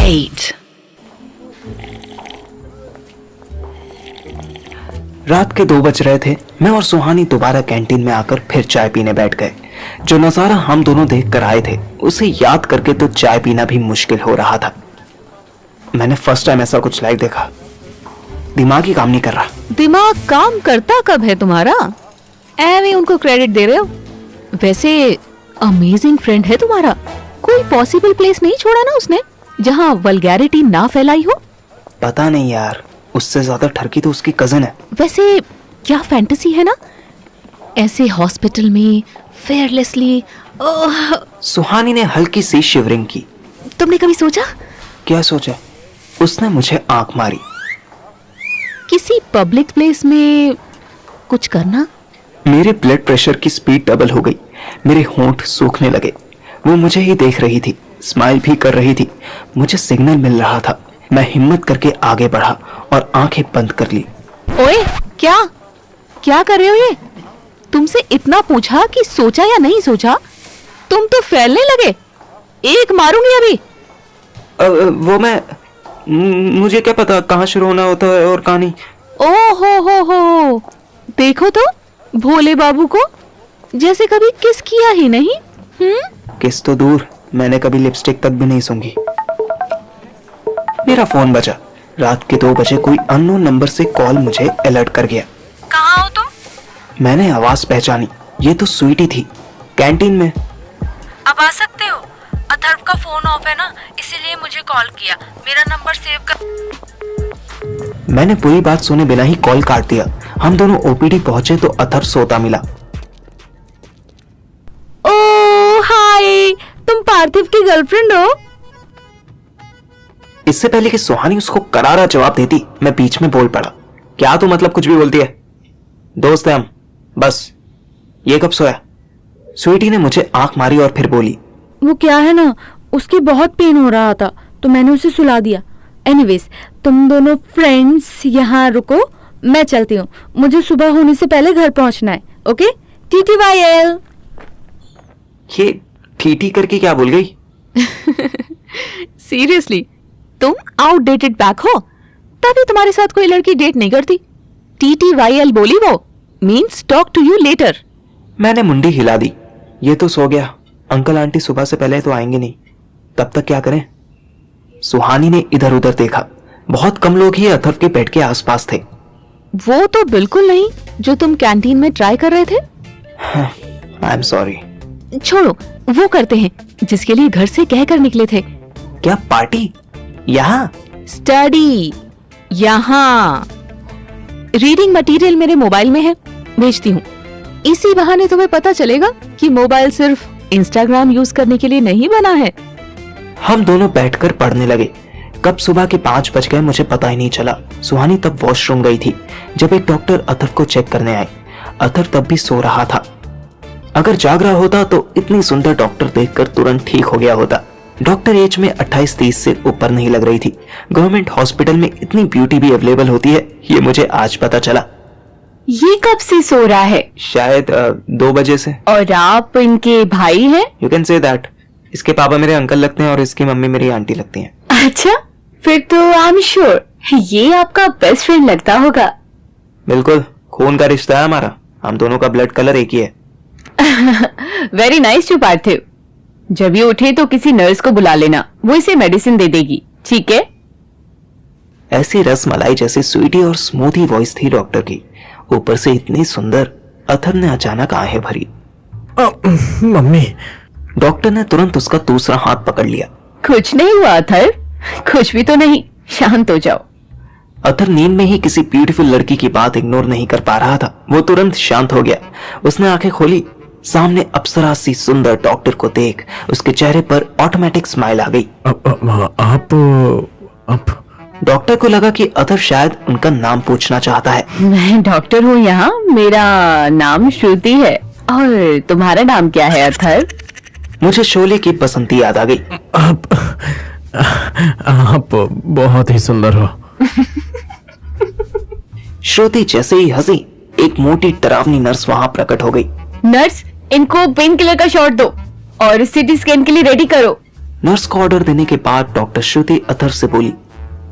8. रात के 2 बज रहे थे। मैं और सुहानी दोबारा कैंटीन में आकर फिर चाय पीने बैठ गए। जो नजारा हम दोनों देख कर आए थे उसे याद करके तो चाय पीना भी मुश्किल हो रहा था। मैंने फर्स्ट टाइम ऐसा कुछ लाइव देखा। दिमाग ही काम नहीं कर रहा। दिमाग काम करता कब है तुम्हारा? एवे उनको क्रेडिट दे रहे हो। वैसे अमेजिंग फ्रेंड है तुम्हारा। कोई पॉसिबल प्लेस नहीं छोड़ा ना उसने जहाँ वल्गैरिटी ना फैलाई हो? पता नहीं यार, उससे ज्यादा ठरकी तो उसकी कजन है। वैसे क्या फैंटेसी है ना, ऐसे हॉस्पिटल में फेयरलेसली। सुहानी ने हल्की सी शिवरिंग की। तुमने कभी सोचा? क्या सोचा? उसने मुझे आंख मारी। किसी पब्लिक प्लेस में कुछ करना? मेरे ब्लड प्रेशर की स्पीड डबल हो गई। मेरे होंठ सूखने लगे। वो मुझे ही देख रही थी, स्माइल भी कर रही थी। मुझे सिग्नल मिल रहा था। मैं हिम्मत करके आगे बढ़ा और आंखें बंद कर ली। ओए, क्या कर रहे हो ये? तुमसे इतना पूछा कि सोचा या नहीं सोचा, तुम तो फैलने लगे। एक मारूंगी अभी। वो मुझे क्या पता कहाँ शुरू होना होता है और कहाँ नहीं। ओ हो, देखो तो भोले बाबू को, जैसे कभी किस किया ही नहीं। किस तो दूर, मैंने कभी लिपस्टिक तक भी नहीं सूंघी। मेरा फोन बजा। रात के 2 बजे कोई अननोन नंबर से कॉल मुझे अलर्ट कर गया। कहाँ हो तुम? मैंने आवाज पहचानी। ये तो स्वीटी थी, कैंटीन में। अब आ सकते हो? अथर्व का फोन ऑफ है ना, इसीलिए मुझे कॉल किया। मेरा नंबर सेव कर। मैंने पूरी बात सुने बिना ही कॉल काट दिया। हम दोनों ओपीडी पहुंचे तो अथर्व सोता मिला। ओ हाय, तुम पार्थिव की गर्लफ्रेंड हो? इससे पहले कि सुहानी उसको करारा जवाब देती, मैं बीच में बोल पड़ा। क्या तू मतलब कुछ भी बोलती है? दोस्त है हम, बस। ये कब सोया? स्वीटी ने मुझे आंख मारी और फिर बोली, वो क्या है ना, उसकी बहुत पेन हो रहा था तो मैंने उसे सुला दिया। एनीवेज, तुम दोनों फ्रेंड्स यहाँ रुको, मैं चलती हूँ। मुझे सुबह होने से पहले घर पहुँचना है। Okay, TTYL। ये ठीठी करके क्या बोल गई? सीरियसली, तुम आउटडेटेड बैक हो, तभी तुम्हारे साथ कोई लड़की डेट नहीं करती। TTYL बोली वो, means talk to you later. मैंने मुंडी हिला दी। ये तो सो गया। अंकल आंटी सुबह से पहले तो आएंगे नहीं, तब तक क्या करें? सुहानी ने इधर उधर देखा। बहुत कम लोग ही अथर्व के बेड के आसपास थे। वो तो बिल्कुल नहीं जो तुम कैंटीन में ट्राई कर रहे थे। I am sorry. छोड़ो, वो करते हैं जिसके लिए घर से कहकर निकले थे। क्या पार्टी? यहाँ? स्टडी यहाँ। रीडिंग मटेरियल मेरे मोबाइल में है, भेजती हूँ। इसी बहाने तुम्हें पता चलेगा कि मोबाइल सिर्फ इंस्टाग्राम यूज करने के लिए नहीं बना है। हम दोनों बैठकर पढ़ने लगे। कब सुबह के 5 बज गए मुझे पता ही नहीं चला। सुहानी तब वॉशरूम गई थी जब एक डॉक्टर अथर्व को चेक करने आए। अथर्व तब भी सो रहा था। अगर जाग रहा होता तो इतनी सुंदर डॉक्टर देखकर तुरंत ठीक हो गया होता। डॉक्टर एज में 28-30 से ऊपर नहीं लग रही थी। गवर्नमेंट हॉस्पिटल में इतनी ब्यूटी भी अवेलेबल होती है, ये मुझे आज पता चला। ये कब से सो रहा है? शायद 2 बजे से। और आप इनके भाई हैं? You can say that. इसके पापा मेरे अंकल लगते हैं और इसकी मम्मी मेरी आंटी लगती हैं। अच्छा, फिर तो आई एम श्योर ये आपका बेस्ट फ्रेंड लगता होगा। बिल्कुल, खून का रिश्ता है हमारा। हम दोनों का ब्लड कलर एक ही है। वेरी नाइस टू पार्थिव। जब ये उठे तो किसी नर्स को बुला लेना, वो इसे मेडिसिन दे देगी, ठीक है? ऐसी रस मलाई जैसी स्वीटी और स्मूथी वॉइस थी डॉक्टर की। ऊपर से इतनी सुंदर। अथर्व ने अचानक आहें भरी। मम्मी। डॉक्टर ने तुरंत उसका दूसरा हाथ पकड़ लिया। कुछ नहीं हुआ अथर्व, कुछ भी तो नहीं, शांत हो जाओ। अथर्व नींद में ही किसी ब्यूटीफुल लड़की की बात इग्नोर नहीं कर पा रहा था। वो तुरंत शांत हो गया। उसने आंखें खोली। सामने अप्सरा सी सुंदर डॉक्टर को देख उसके चेहरे पर ऑटोमेटिक स्माइल आ गई। आप डॉक्टर को लगा कि अथर्व शायद उनका नाम पूछना चाहता है। मैं डॉक्टर हूँ यहाँ, मेरा नाम श्रुति है। और तुम्हारा नाम क्या है अथर्व? मुझे शोले की बसंती याद आ गई। आप बहुत ही सुंदर हो। श्रुति जैसे ही हंसी, एक मोटी डरावनी नर्स वहां प्रकट हो गई। नर्स, इनको पेन किलर का शॉट दो और सिटी स्कैन के लिए रेडी करो। नर्स को ऑर्डर देने के बाद डॉक्टर श्रुति अथर्व से बोली,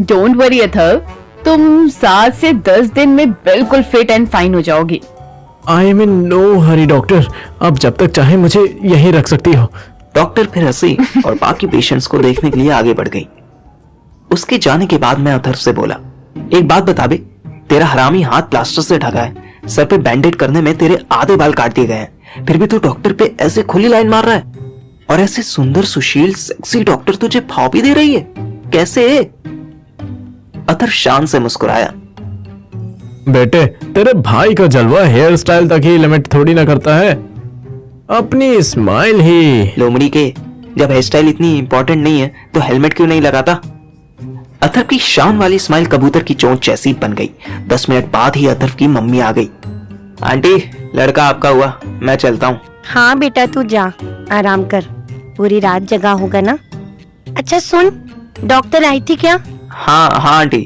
डोंट वरी अथर्व, तुम 7 से 10 दिन में बिल्कुल फिट एंड फाइन हो जाओगी। I am in no hurry doctor, आप जब तक चाहे मुझे यहीं रख सकती हो। डॉक्टर फिर हंसी और बाकी पेशेंट्स को देखने के लिए आगे बढ़ गई। उसके जाने के बाद मैं अथर्व से बोला, एक बात बता बे, तेरा हरामी हाथ प्लास्टर से ढका है, सर पे बैंडेड करने में तेरे आधे बाल काट दिए गए हैं, फिर भी तू डॉक्टर पे ऐसे खुली लाइन मार रहा है, और ऐसे सुंदर सुशील सेक्सी डॉक्टर तुझे भाव भी दे रही है, कैसे? अथर्व शान से मुस्कुराया। बेटे, तेरे भाई का जलवा हेयर स्टाइल तक ही लिमिट थोड़ी ना करता है, अपनी स्माइल ही। लोमड़ी के, जब हेयर स्टाइल इतनी इंपॉर्टेंट नहीं है तो हेलमेट क्यों नहीं लगाता? अथर्व की शान वाली स्माइल कबूतर की चोंच जैसी बन गई। 10 मिनट बाद ही अथर्व की मम्मी आ गई। आंटी, लड़का आपका हुआ, मैं चलता हूँ। हाँ बेटा, तू जा, आराम कर, पूरी रात जगा होगा ना। अच्छा सुन, डॉक्टर आई थी क्या? हाँ आंटी,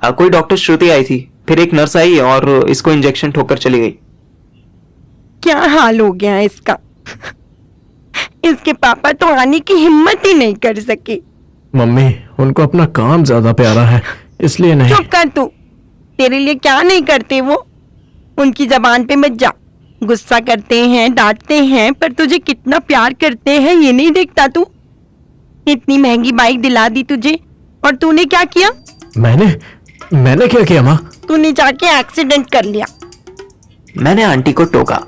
कोई डॉक्टर श्रुति आई थी, फिर एक नर्स आई और इसको इंजेक्शन ठोकर चली गई। क्या हाल हो गया इसका? इसके पापा तो आने की हिम्मत ही नहीं कर सके। मम्मी, उनको अपना काम ज्यादा प्यारा है, इसलिए नहीं। चुप कर तू, तेरे लिए क्या नहीं करते वो। उनकी जबान पे मत जा, गुस्सा करते हैं, डांटते हैं, पर तुझे कितना प्यार करते हैं ये नहीं देखता तू। इतनी महंगी बाइक दिला दी तुझे, और तूने क्या किया? मैंने क्या किया माँ? तूने जाके एक्सीडेंट कर लिया। मैंने आंटी को टोका।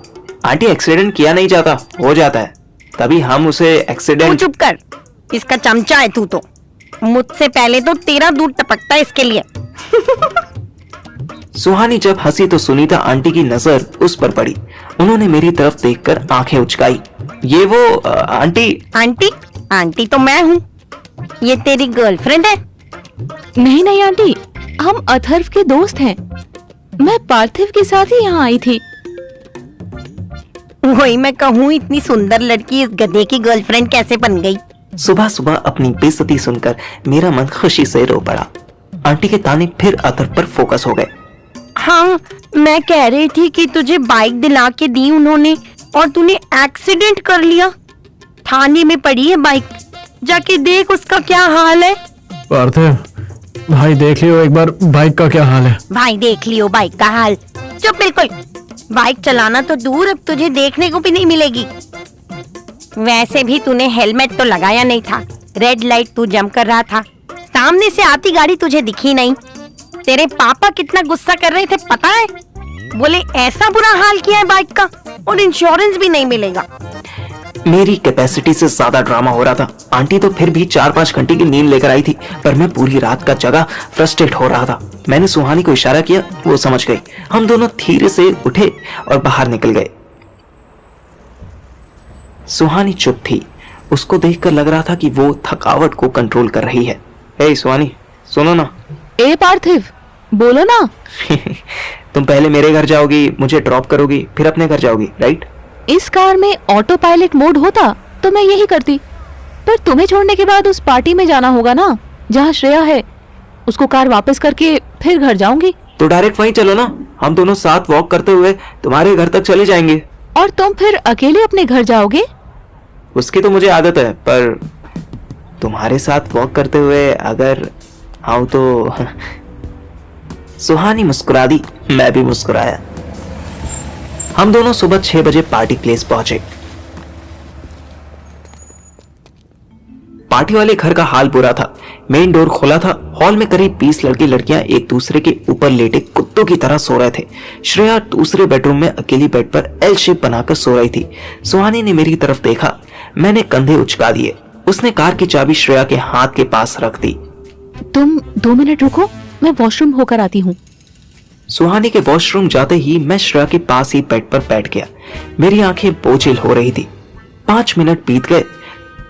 आंटी, एक्सीडेंट किया नहीं जाता, हो जाता है, तभी हम उसे तू एक्सीडेंट। चुप कर, इसका चमचा है तू तो। मुझसे पहले तो तेरा दूध टपकता है इसके लिए। सुहानी जब हंसी तो सुनीता आंटी की नजर उस पर पड़ी। उन्होंने मेरी तरफ देखकर आंखें उचकाई। ये वो आंटी? आंटी? आंटी तो मैं हूँ। ये तेरी गर्लफ्रेंड है? नहीं नहीं आंटी, हम अथर्व के दोस्त हैं। मैं पार्थिव के साथ ही यहाँ आई थी। वही मैं कहूँ, इतनी सुंदर लड़की इस गधे की गर्लफ्रेंड कैसे बन गई? सुबह सुबह अपनी बेइज्जती सुनकर मेरा मन खुशी से रो पड़ा। आंटी के ताने फिर अथर्व पर फोकस हो गए। हाँ, मैं कह रही थी कि तुझे बाइक दिला के दी उन्होंने और तूने एक्सीडेंट कर लिया। थाने में पड़ी है बाइक, जाके देख उसका क्या हाल है। पार्थिव भाई, देख लियो एक बार बाइक का क्या हाल है। भाई देख लियो बाइक का हाल? चुप बिल्कुल, बाइक चलाना तो दूर, अब तुझे देखने को भी नहीं मिलेगी। वैसे भी तूने हेलमेट तो लगाया नहीं था, रेड लाइट तू जंप कर रहा था, सामने से आती गाड़ी तुझे दिखी नहीं। तेरे पापा कितना गुस्सा कर रहे थे पता है? बोले ऐसा बुरा हाल किया है बाइक का, और इंश्योरेंस भी नहीं मिलेगा। मेरी कैपेसिटी से ज्यादा ड्रामा हो रहा था। आंटी तो फिर भी 4-5 घंटे की नींद लेकर आई थी, पर मैं पूरी रात का जगह फ्रस्ट्रेट हो रहा था। मैंने सुहानी को इशारा किया, वो समझ गई। हम दोनों धीरे से उठे और बाहर निकल गए। सुहानी चुप थी। उसको देखकर लग रहा था कि वो थकावट को कंट्रोल कर रही है। ए सुहानी, सुनो ना। ए पार्थिव, बोलो ना। तुम पहले मेरे घर जाओगी, मुझे ड्रॉप करोगी, फिर अपने घर जाओगी, राइट? इस कार में ऑटो पायलट मोड होता तो मैं यही करती, पर तुम्हें छोड़ने के बाद उस पार्टी में जाना होगा ना जहाँ श्रेया है। उसको कार वापस करके फिर घर जाऊंगी। तो डायरेक्ट वहीं चलो ना, हम दोनों साथ वॉक करते हुए तुम्हारे घर तक चले जाएंगे। और तुम फिर अकेले अपने घर जाओगे? उसकी तो मुझे आदत है, पर तुम्हारे साथ वॉक करते हुए अगर आऊं तो। सुहानी मुस्कुरा दी, मैं भी मुस्कुराया। हम दोनों सुबह 6 बजे पार्टी प्लेस पहुंचे। पार्टी वाले घर का हाल बुरा था। मेन डोर खुला था। हॉल में करीब 20 लड़के लड़कियां एक दूसरे के ऊपर लेटे कुत्तों की तरह सो रहे थे। श्रेया दूसरे बेडरूम में अकेली बेड पर एल शेप बनाकर सो रही थी। सुहानी ने मेरी तरफ देखा, मैंने कंधे उचका दिए। उसने कार की चाबी श्रेया के हाथ के पास रख दी। तुम 2 मिनट रुको, मैं वॉशरूम होकर आती हूँ। सुहानी के वॉशरूम जाते ही मैं श्रेया के पास ही बेड पर बैठ गया। मेरी आंखें बोझिल हो रही थी। 5 मिनट बीत गए।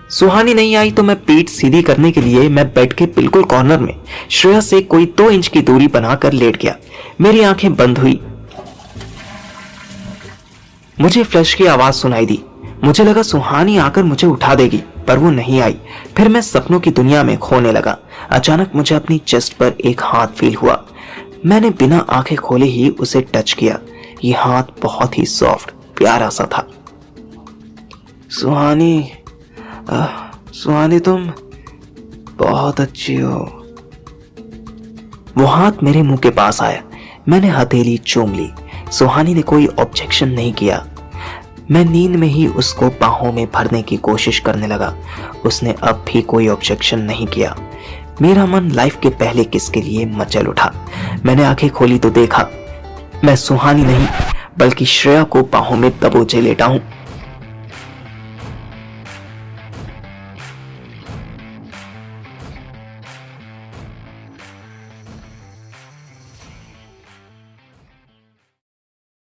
सुहानी नहीं आई तो मैं पीठ सीधी करने के लिए मैं बेड के बिल्कुल कॉर्नर में श्रेया से कोई 2 इंच की दूरी बनाकर लेट गया। मेरी आंखें बंद हुई। मुझे फ्लश की आवाज सुनाई दी। मुझे लगा सुहानी आकर मुझे उठा देगी, पर वो नहीं आई। फिर मैं सपनों की दुनिया में खोने लगा। अचानक मुझे अपनी चेस्ट पर एक हाथ फील हुआ। मैंने बिना आंखें खोले ही उसे टच किया। ये हाथ बहुत ही सॉफ्ट, प्यारा सा था। सुहानी, सुहानी तुम बहुत अच्छी हो। वो हाथ मेरे मुंह के पास आया। मैंने हथेली चूम ली। सुहानी ने कोई ऑब्जेक्शन नहीं किया। मैं नींद में ही उसको बाहों में भरने की कोशिश करने लगा। उसने अब भी कोई ऑब्जेक्शन नहीं किया। मेरा मन लाइफ के पहले किस के लिए मचल उठा। मैंने आंखें खोली तो देखा मैं सुहानी नहीं बल्कि श्रेया को बाहों में दबोचे लेटा हूं।